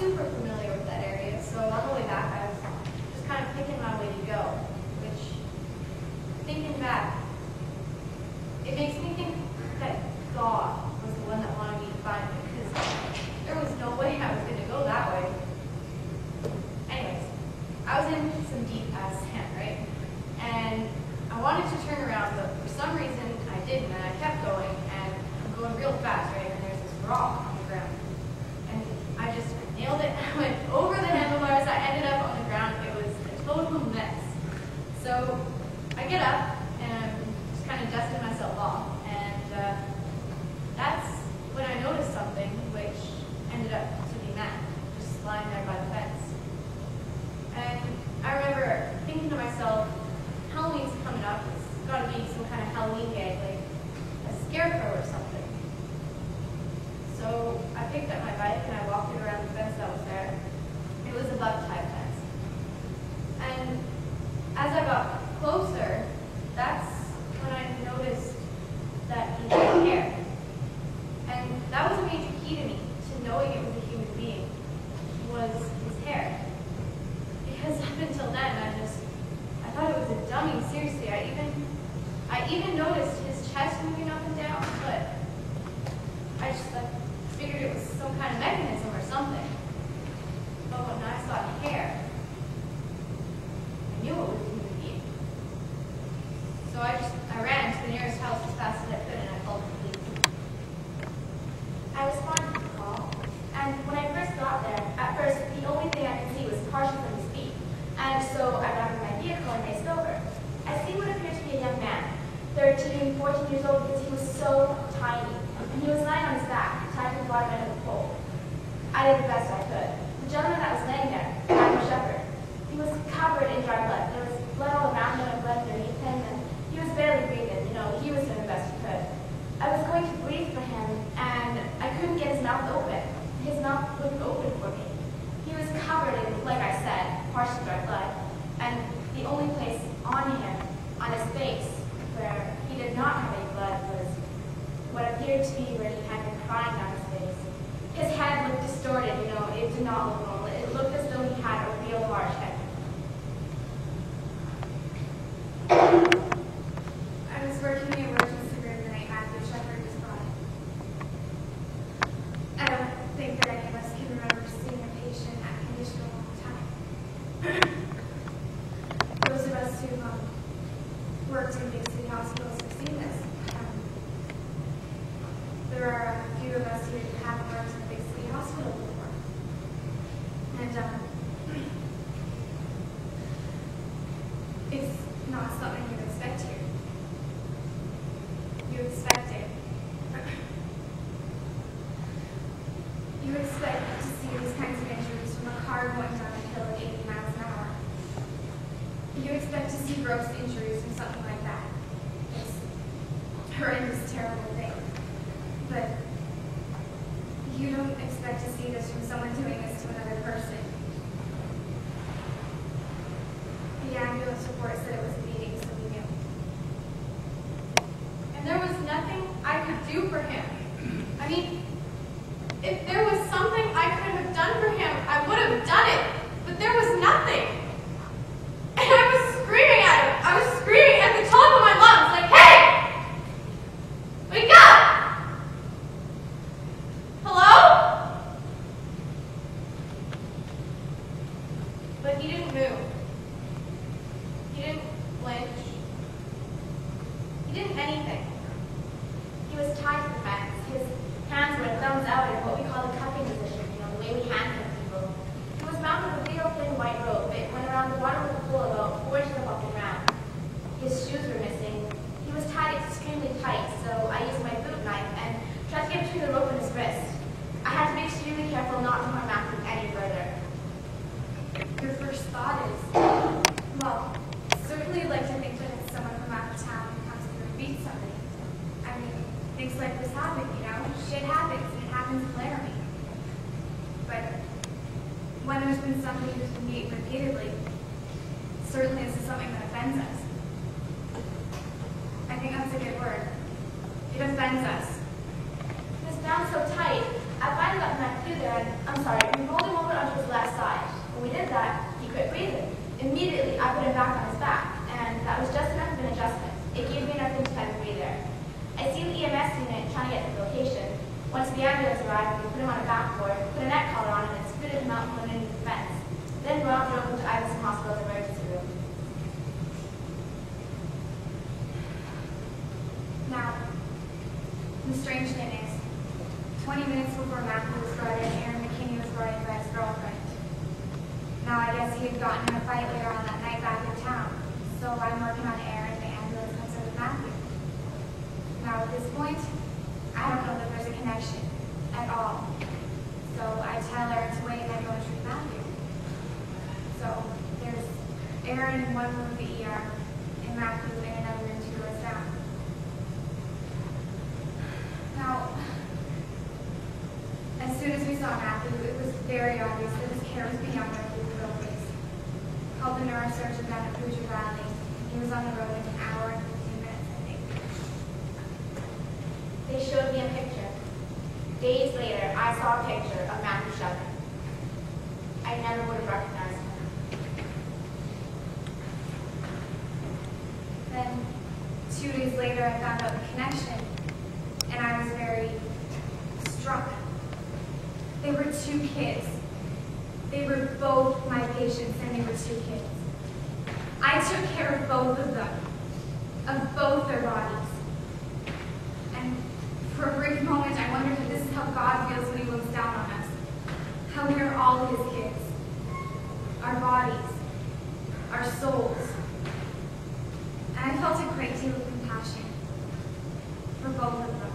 super familiar with that area, so on the way back I was just kind of picking my way to go, which, thinking back, it makes me think that God was the one that wanted me to find me, because there was no way I was going to go that way. Anyways, I was in some deep-ass sand, right? And I wanted to turn around, but for some reason I didn't, and I kept going, and I'm going real fast, right? And there's this rock on the ground. And I just nailed it. I went over the handlebars. I ended up on the ground. It was a total mess. So I get up, and I'm just kind of dusting myself off. And that's when I noticed something, which ended up to be Matt, just lying there by the fence. And I remember thinking to myself, Halloween's coming up. It's got to be some kind of Halloween gag, like a scarecrow or something. So I picked up my bike and I walked it around the fence that was there. It was a buck-type fence. And as I got closer, that's when I noticed that he had hair. And that was a major key to me, to knowing it was a human being, was his hair. Because up until then, I thought it was a dummy. Seriously, I even noticed his chest moving up and down, but I just figured it was some kind of mechanism or something. But when I saw hair, I knew it was a human being. So I ran to the nearest house as fast as I could, and I called the police. I responded to the call, and when I first got there, at first the only thing I could see was partial from his feet, and so I got into my vehicle and raced over. I see what appeared to be a young man, 13, 14 years old, because he was so tiny, and he was lying on his back, tied to the bottom end of the pole. I did the best I could. The gentleman that was laying there, Adam Shepard, he was covered in dry blood. There was blood all around him and blood underneath him, and he was barely breathing. He was doing the best he could. I was going to breathe for him, and I couldn't get his mouth open. His mouth wouldn't open for me. He was covered in, like I said, partial dry blood, and the only place on him, on his face, where he did not have any blood was what appeared to be where he had been crying on his face. His head looked distorted, it did not look normal. It looked as though he had a real large head. I was working the emergency room the night Matthew Shepard was brought. I don't think that any of us can remember seeing a patient in that condition a long time. Those of us who worked in big city hospitals have seen this. There are a few of us here who haven't worked in a big city hospital before. And it's not something you expect here. You expect it. You expect to see these kinds of injuries from a car going down a hill at 80 miles an hour. You expect to see gross injuries from something like that. It's a horrendous, terrible thing. But you don't expect to see this from someone doing this to another person. The ambulance report said it was bleeding, so we knew. And there was nothing I could do for him. I mean, if there was something I could have done for him, I would have done it. But there was nothing. And I was screaming at him. I was screaming at the top of my lungs, like, hey! Wake up! Hello? But he didn't move. He didn't flinch. He didn't anything. He was tied to the fence. His hands were thumbs out in what we call the cuffing position, the way we handcuff people. He was bound with a real thin white rope. It went around the bottom of the pool about 4 inches above the ground. His shoes were missing. He was tied extremely tight, so I used my boot knife and tried to get between the rope and his wrist. I had to be extremely careful not to harm Matthew any further. Your first thought is, well, certainly like to think that it's someone from out of town who comes here to beat somebody. I mean, things like this happen, Shit happens, and it happens in Laramie. But when there's been somebody who's been beaten repeatedly, certainly this is something that offends us. I think that's a good word. It offends us. He was bound so tight, I finally got Matthew there and, I'm sorry, we rolled him over cord, put a neck collar on him, and scooted him out from underneath the fence. Then Rob drove him to Iverson Hospital's emergency room. Now, the strange thing is, 20 minutes before Matthew was brought in, Aaron McKinney was brought in by his girlfriend. Now, I guess he had gotten in a fight later on that night back in town. So I'm working on Aaron, and the ambulance comes in with Matthew. Now, at this point, I don't know that there's a connection at all. So I tell Aaron to wait, and I go and treat Matthew. So there's Aaron in one room of the ER, and Matthew in another room 2 doors down. Now, as soon as we saw Matthew, it was very obvious that his care was beyond our capabilities. Called the neurosurgeon down at Puget Valley. He was on the road in an hour and 15 minutes, I think. They showed me a picture. Days later, I saw a picture of Matthew Shepherd. I never would have recognized him. Then, 2 days later, I found out the connection, and I was very struck. They were 2 kids. They were both my patients, and they were 2 kids. I took care of both of them, of both their bodies. And for a brief moment, I wondered if this is how God feels when he looks down on us. How we are all his kids. Our bodies, our souls. And I felt a great deal of compassion for both of them.